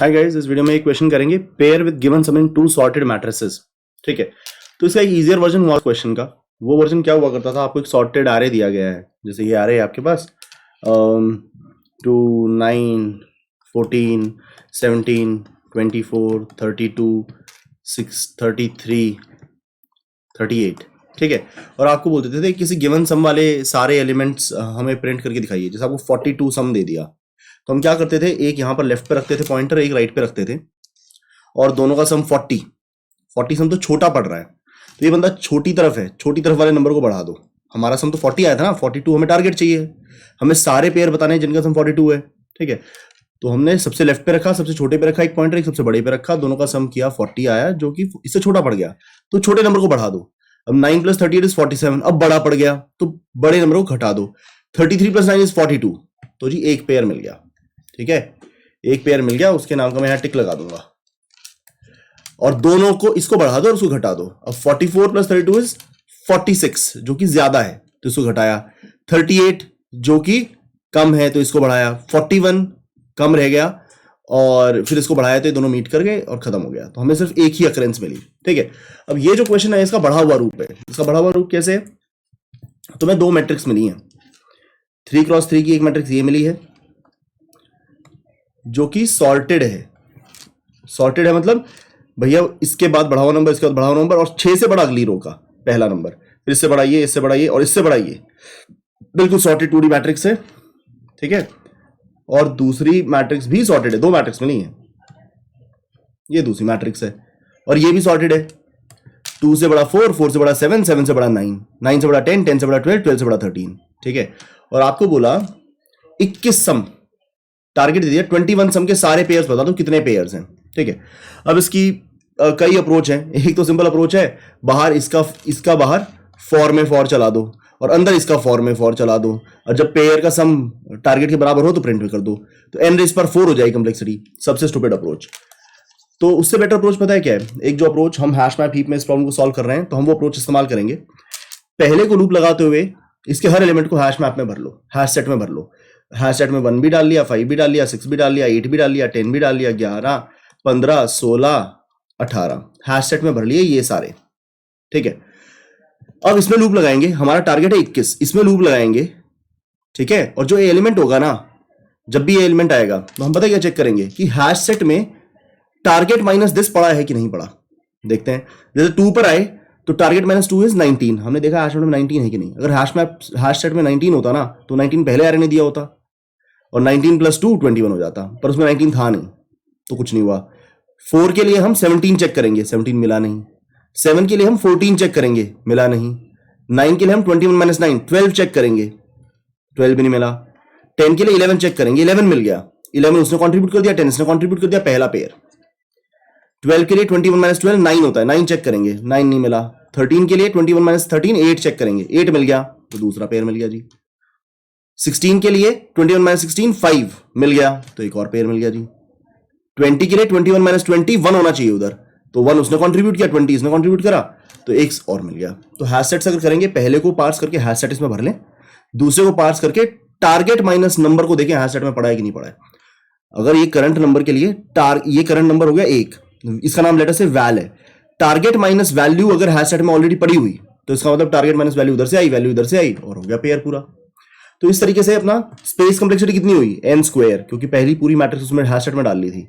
Hi guys, इस video में एक क्वेश्चन करेंगे pair with given sum in two sorted matrices. ठीक है, तो इसका एक इजियर वर्जन हुआ क्वेश्चन का। वो वर्जन क्या हुआ करता था, आपको एक सॉर्टेड आरे दिया गया है, जैसे ये आरे है आपके पास 2 9 14 17 24 32 6 33 38। ठीक है, और आपको बोल देते थे किसी गिवन सम वाले सारे एलिमेंट्स हमें प्रिंट करके दिखाइए। जैसे आपको 42 सम दे दिया, तो हम क्या करते थे, एक यहाँ पर लेफ्ट पे रखते थे पॉइंटर, एक राइट पे रखते थे, और दोनों का सम 40 सम तो छोटा पड़ रहा है, तो ये बंदा छोटी तरफ है, छोटी तरफ वाले नंबर को बढ़ा दो। हमारा सम तो 40 आया था ना, 42 हमें टारगेट चाहिए, हमें सारे पेयर बताने हैं जिनका सम 42 है। ठीक है, तो हमने सबसे लेफ्ट पे रखा, सबसे छोटे पे रखा एक पॉइंटर, एक सबसे बड़े पे रखा, दोनों का सम किया 40 आया, जो कि इससे छोटा पड़ गया, तो छोटे नंबर को बढ़ा दो। अब 9 + 38 = 47, अब बड़ा पड़ गया तो बड़े नंबर को घटा दो। 33 + 9 = 42, तो जी एक पेयर मिल गया। ठीक है, एक पेयर मिल गया, उसके नाम का मैं यहां टिक लगा दूंगा, और दोनों को इसको बढ़ा दो और उसको घटा दो। अब 44 + 32 = 46, जो कि ज्यादा है तो इसको घटाया। 38 जो कि कम है तो इसको बढ़ाया। 41 कम रह गया और फिर इसको बढ़ाया, तो ये दोनों मीट कर गए और खत्म हो गया, तो हमें सिर्फ एक ही अकरेंस मिली। ठीक है, अब ये जो क्वेश्चन है इसका बढ़ा हुआ रूप है। इसका बढ़ा हुआ रूप कैसे है, तो मैं 2 मैट्रिक्स मिली है, 3 × 3 की एक मैट्रिक्स ये मिली है जो कि सॉर्टेड है। सॉर्टेड है मतलब भैया इसके बाद बढ़ा हुआ नंबर, इसके बाद बढ़ा हुआ नंबर, और 6 से बड़ा अगली रो का पहला नंबर, फिर इससे बढ़ाइए, इससे बढ़ाइए और इससे बढ़ाइए। बिल्कुल सॉर्टेड 2D मैट्रिक्स है। ठीक है, और दूसरी मैट्रिक्स भी सॉर्टेड है, 2 मैट्रिक्स मिली है, ये दूसरी मैट्रिक्स है, और ये भी सॉर्टेड है। 2 से बड़ा 4, 4 से बड़ा 7, 7 से बड़ा 9, 9 से बड़ा 10, 10 से बड़ा 12, 12 से बड़ा 13। ठीक है, और आपको बोला 21 सम टारगेट दे दिया, 21 सम के सारे पेयर्स बता दो कितने पेयर्स हैं। ठीक है, अब इसकी कई अप्रोच हैं। एक तो सिंपल अप्रोच है, बाहर इसका बाहर फॉर में फॉर चला दो, और अंदर इसका फॉर में फॉर चला दो, और जब पेयर का सम टारगेट के बराबर हो तो प्रिंट भी कर दो, तो n⁴ हो जाएगी कंप्लेक्सिटी। सबसे स्टूपिड अप्रोच। तो उससे बेटर अप्रोच पता है क्या है, एक जो अप्रोच हम हैश मैप हीप में इस प्रॉब्लम को सॉल्व कर रहे हैं, तो हम वो अप्रोच इस्तेमाल करेंगे। पहले को लूप लगाते हुए इसके हर एलिमेंट को हैश मैप में भर लो, हैश सेट में भर लो। हैश सेट में 1 भी डाल लिया, 5 भी डाल लिया, 6 भी डाल लिया, 8 भी डाल लिया, 10 भी डाल लिया, 11 15 16 18 हैश सेट में भर लिए ये सारे। ठीक है, अब इसमें लूप लगाएंगे, हमारा टारगेट है 21, इसमें लूप लगाएंगे। ठीक है, और जो एलिमेंट होगा ना, जब भी ये एलिमेंट आएगा तो हम पता क्या चेक करेंगे कि हैश सेट में टारगेट माइनस दिस पड़ा है कि नहीं पड़ा। देखते हैं, जैसे 2 पर आए तो टारगेट -2 = 19, हमने देखा हैश सेट में 19 है कि नहीं। अगर हैश सेट में 19 होता ना, तो 19 पहले एरे ने दिया होता, और 19 + 2 21 हो जाता, पर उसमें 19 था नहीं, तो कुछ नहीं हुआ। 4 के लिए हम 17 चेक करेंगे, 17 मिला नहीं। 7 के लिए हम 14 चेक करेंगे, मिला नहीं। 9 के लिए हम 21 - 9 12 चेक करेंगे, 12 भी नहीं मिला। 10 के लिए 11 चेक करेंगे, 11 मिल गया। 11 उसने कंट्रीब्यूट कर दिया, 10 इसने कंट्रीब्यूट कर दिया, पहला पेयर। 12 के लिए 21 - 12 9 होता है, 9 चेक करेंगे, 9 नहीं मिला। 13 के लिए 21 - 13 8 चेक करेंगे, 8 मिल गया, तो दूसरा पेयर मिल गया जी। 16 के लिए 21 - 16 5 मिल गया, तो एक और पेयर मिल गया जी। 20 के लिए 21 - 20 1 होना चाहिए उधर, तो 1 उसने कंट्रीब्यूट किया, 20 इसने कंट्रीब्यूट करा, तो एक और मिल गया। तो हैश सेट्स अगर करेंगे, पहले को पार्स करके हैश सेट इसमें भर लें, दूसरे को पार्स करके टारगेट माइनस नंबर को देखें हैश सेट में पड़ा है कि नहीं पड़ा है। अगर ये करंट नंबर के लिए ये करंट नंबर हो गया 1, इसका नाम लेटर से वैल है। टारगेट माइनस वैल्यू अगर हैश सेट में ऑलरेडी पड़ी हुई, तो इसका मतलब टारगेट माइनस वैल्यू उधर से आई, वैल्यू इधर से आई, और हो गया पेयर पूरा। तो इस तरीके से अपना स्पेस कंप्लेक्सिटी कितनी हुई, n², क्योंकि पहली पूरी मैट्रिक्स उसमें हैश सेट में डाल ली थी,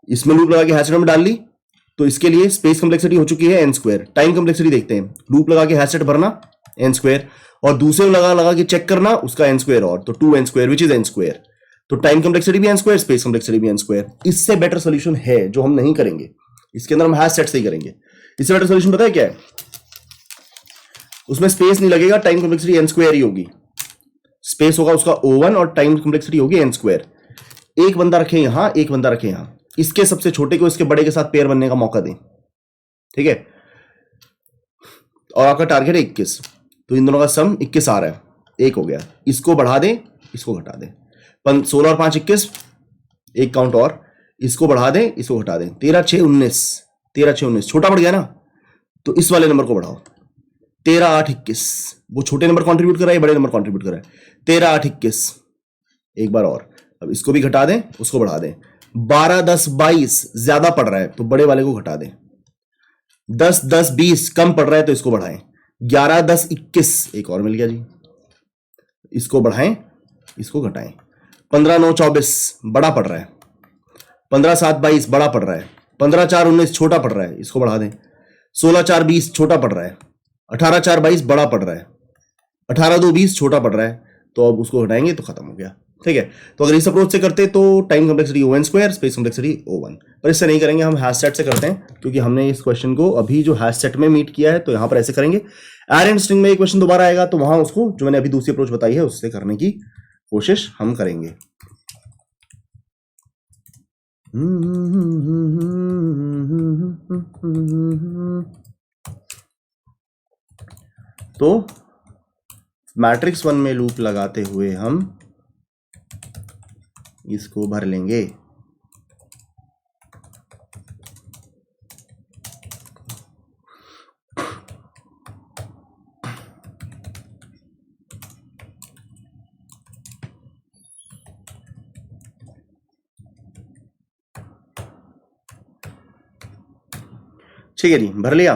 इसमें लूप लगा के हैश सेट में डाल ली, तो इसके लिए स्पेस कंप्लेक्सिटी हो चुकी है n²। टाइम कंप्लेक्सिटी देखते हैं, लूप लगा के हैश सेट भरना n², और दूसरे में लगा के चेक करना उसका n² और, तो 2n² विच इज n²। तो टाइम कंप्लेक्सिटी भी n², स्पेस कंप्लेक्सिटी भी n²। इससे बेटर सोल्यूशन है जो हम नहीं करेंगे, इसके अंदर हम हैश सेट से ही करेंगे। इससे बेटर सोल्यूशन पता है क्या है, उसमें स्पेस नहीं लगेगा, टाइम कंप्लेक्सिटी n² ही होगी। स्पेस होगा उसका O1 और टाइम कंप्लेक्सिटी होगी n²। एक बंदा रखे यहां, एक बंदा रखे यहां, इसके सबसे छोटे को इसके बड़े के साथ पेयर बनने का मौका दें। ठीक है, और आपका टारगेट है 21, तो इन दोनों का सम 21 आ रहा है, 1 हो गया। इसको बढ़ा दें, इसको घटा दें, 16 और 5 21, एक काउंट और, इसको बढ़ा दें, इसको घटा दें, 13 6 19, 13 6 19 छोटा बढ़ गया ना, तो इस वाले नंबर को बढ़ाओ, 13 8 21, वो छोटे नंबर कंट्रीब्यूट कर रहा है, बड़े नंबर कंट्रीब्यूट कर रहा है, 13 8 21, एक बार और। अब इसको भी घटा दें, उसको बढ़ा दें, 12 10 22 ज्यादा पड़ रहा है तो बड़े वाले को घटा दें। 10 10 20 कम पड़ रहा है तो इसको बढ़ाएं। 11 10 21 एक और मिल गया जी, इसको बढ़ाएं, इसको घटाएं। 15 9 24 बड़ा पड़ रहा है। 15 7 22 बड़ा पड़ रहा है। 15 4 19 छोटा पड़ रहा है, इसको बढ़ा दें। 16 4 20 छोटा पड़ रहा है। 18 4 22 बड़ा पड़ रहा है। 18 2 20 छोटा पड़ रहा है, तो अब उसको हटाएंगे तो खत्म हो गया। ठीक है, तो अगर इस अप्रोच से करते तो time complexity O(n)², space complexity O(1), पर इससे नहीं करेंगे, हम हैश सेट से करते हैं क्योंकि हमने इस क्वेश्चन को अभी जो हैश सेट में मीट किया है, तो यहां पर ऐसे करेंगे। एरेंट स्ट्रिंग में एक क्वेश्चन दोबारा आएगा तो वहां उसको जो मैंने अभी दूसरी अप्रोच बताई है उससे करने की कोशिश हम करेंगे। तो मैट्रिक्स 1 में लूप लगाते हुए हम इसको भर लेंगे। ठीक है जी, भर लिया।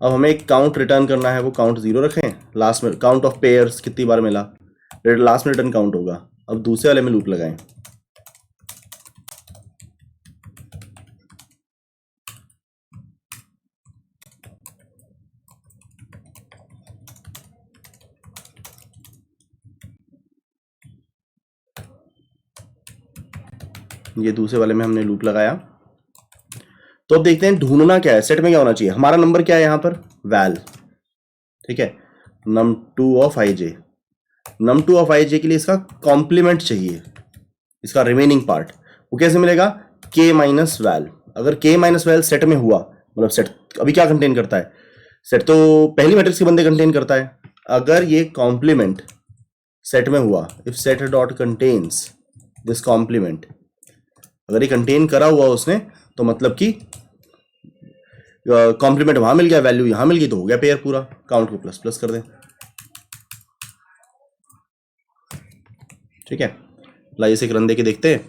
अब हमें एक काउंट रिटर्न करना है, वो काउंट 0 रखें। लास्ट में काउंट ऑफ पेयर्स कितनी बार मिला, लास्ट में रिटर्न काउंट होगा। अब दूसरे वाले में लूप लगाएं। ये दूसरे वाले में हमने लूप लगाया। तो अब देखते हैं ढूंढना क्या है, सेट में क्या होना चाहिए। हमारा नंबर क्या है यहाँ पर, वैल। ठीक है, num2 of ij। num2 of ij के लिए इसका कॉम्प्लीमेंट चाहिए, इसका रिमेनिंग पार्ट। वो कैसे मिलेगा, k माइनस वैल। अगर k माइनस वैल सेट में हुआ, मतलब सेट अभी क्या कंटेन करता है, सेट तो पहली मैट्रिक्स के बंदे कंटेन करता है। अगर ये कॉम्प्लीमेंट सेट में हुआ, if set dot contains this complement, अगर ये कंटेन करा हुआ उसने, तो मतलब कि कॉम्प्लीमेंट वहां मिल गया, वैल्यू यहां मिल गई, तो हो गया पेयर पूरा। काउंट को प्लस प्लस कर दें। ठीक है, लाइए इसे एक रन दे के देखते हैं।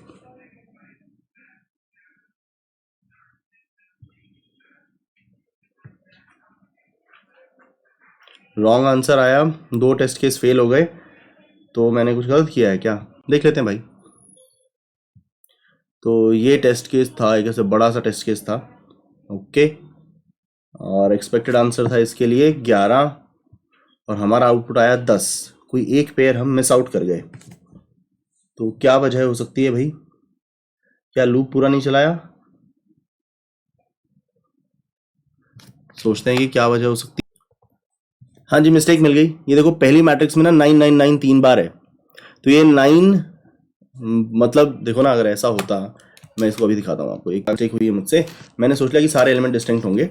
रॉन्ग आंसर आया, 2 टेस्ट केस फेल हो गए। तो मैंने कुछ गलत किया है क्या, देख लेते हैं भाई। तो ये टेस्ट केस था, एक ऐसे बड़ा सा टेस्ट केस था। ओके, और एक्सपेक्टेड आंसर था इसके लिए 11 और हमारा आउटपुट आया 10। कोई एक पेयर हम मिस आउट कर गए, तो क्या वजह हो सकती है भाई, क्या लूप पूरा नहीं चलाया, सोचते हैं कि क्या वजह हो सकती है। हाँ जी, मिस्टेक मिल गई। ये देखो पहली मैट्रिक्स में ना 9 9 9 3 बार है, तो ये 9 मतलब देखो ना, अगर ऐसा होता, मैं इसको अभी दिखाता हूँ आपको। एक मिस्टेक हुई है मुझसे, मैंने सोच लिया कि सारे एलिमेंट डिस्टिंक्ट होंगे,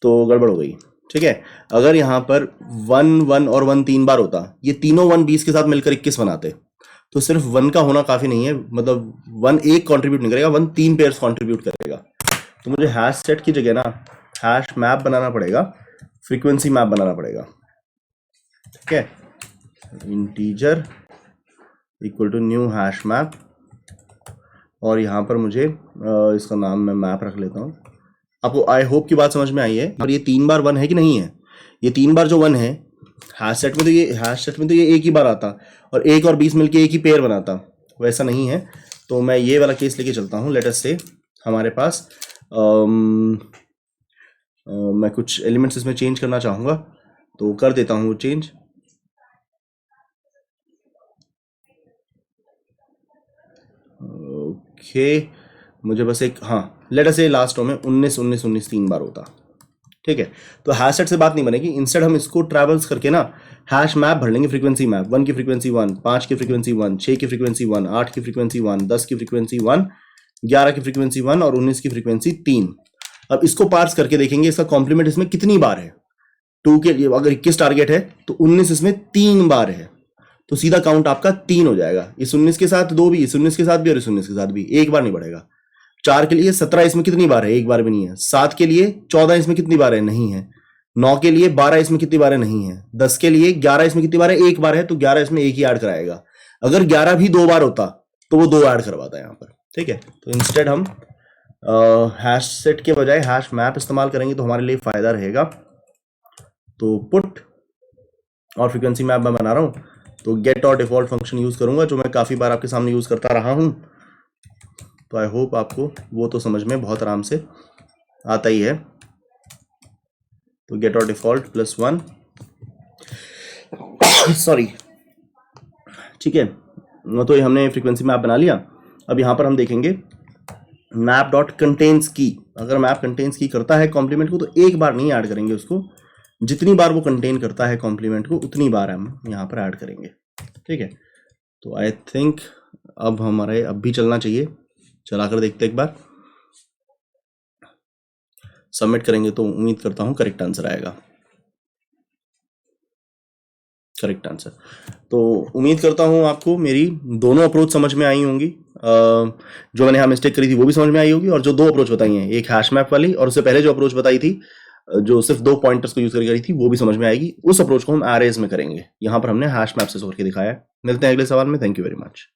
तो गड़बड़ हो गई। ठीक है, अगर यहाँ पर 1 1 और 1 3 बार होता, ये तीनों 1 20 के साथ मिलकर 21 बनाते, तो सिर्फ 1 का होना काफी नहीं है, मतलब 1 एक कंट्रीब्यूट नहीं करेगा, 1 3 पेयर्स कंट्रीब्यूट करेगा। तो मुझे हैश सेट की जगह ना हैश मैप बनाना पड़ेगा, फ्रीक्वेंसी मैप बनाना पड़ेगा। ठीक है, integer equal to new hash map, और यहाँ पर मुझे इसका नाम मैं मैप रख लेता हूँ। आपको आई होप की बात समझ में आई है। और ये 3 बार 1 है कि नहीं है, ये 3 बार जो 1 है हैश सेट में, तो ये एक ही बार आता, और 1 और 20 मिलके एक ही पेयर बनाता, वैसा नहीं है। तो मैं ये वाला केस लेके चलता हूँ। लेट अस से हमारे पास मैं कुछ एलिमेंट्स इसमें चेंज करना चाहूँगा, तो कर देता हूँ वो चेंज। ओके, मुझे बस एक, हाँ लेट अस से लास्ट रो में 19 19 19 3 बार होता। ठीक है, तो हैश सेट से बात नहीं बनेगी, इंस्टेड हम इसको ट्रैवल्स करके ना हैश मैप भर लेंगे, फ्रीक्वेंसी मैप। 1 की फ्रीक्वेंसी 1, 5 की फ्रीक्वेंसी 1, 6 की फ्रीक्वेंसी 1, 8 की फ्रीक्वेंसी 1, 10 की फ्रीक्वेंसी 1, 11 की फ्रीक्वेंसी 1 और 19 की फ्रीक्वेंसी 3। अब इसको पार्स करके देखेंगे इसका कॉम्प्लीमेंट इसमें कितनी बार है। 2 के लिए अगर 21 टारगेट है तो 19 इसमें 3 बार है, तो सीधा काउंट आपका 3 हो जाएगा। इस 19 के साथ 2 भी, इस 19 के साथ भी और इस 19 के साथ भी, एक बार नहीं बढ़ेगा। 4 के लिए 17 इसमें कितनी बार है, एक बार भी नहीं है। 7 के लिए 14 इसमें कितनी बार है, नहीं है। 9 के लिए 12 इसमें कितनी बार है, नहीं है। 10 के लिए 11 इसमें कितनी बार है, एक बार है, तो 11 इसमें एक ही ऐड कराएगा। अगर 11 भी 2 बार होता तो वो 2 ऐड करवाता है यहाँ पर, ठीक है। तो इंस्टेड हम हैश सेट के बजाय हैश मैप इस्तेमाल करेंगे तो हमारे लिए फायदा रहेगा। तो पुट और फ्रीक्वेंसी मैप मैं बना रहा हूँ, तो गेट और डिफॉल्ट फंक्शन यूज करूंगा, जो मैं काफी बार आपके सामने यूज करता रहा हूँ। तो आई होप आपको वो तो समझ में बहुत आराम से आता ही है। तो गेट और डिफॉल्ट +1 सॉरी, ठीक है। तो ये हमने फ्रीक्वेंसी मैप बना लिया। अब यहाँ पर हम देखेंगे मैप डॉट कंटेन्स की। अगर मैप कंटेन्स की करता है कॉम्प्लीमेंट को, तो एक बार नहीं ऐड करेंगे उसको, जितनी बार वो कंटेन करता है कॉम्प्लीमेंट को उतनी बार हम यहाँ पर ऐड करेंगे, ठीक है। तो आई थिंक अब हमारे अब भी चलना चाहिए, चलाकर देखते एक बार। सबमिट करेंगे तो उम्मीद करता हूँ करेक्ट आंसर आएगा, करेक्ट आंसर। तो उम्मीद करता हूँ आपको मेरी दोनों अप्रोच समझ में आई होंगी। जो मैंने यहाँ मिस्टेक करी थी वो भी समझ में आई होगी, और जो 2 अप्रोच बताई हैं, एक हैश मैप वाली और उससे पहले जो अप्रोच बताई थी जो सिर्फ 2 पॉइंटर्स को यूज करके करी थी, वो भी समझ में आएगी। उस अप्रोच को हम एरेज में करेंगे। यहाँ पर हमने हैश मैप से सोच के दिखाया है। मिलते हैं अगले सवाल में। Thank you very much.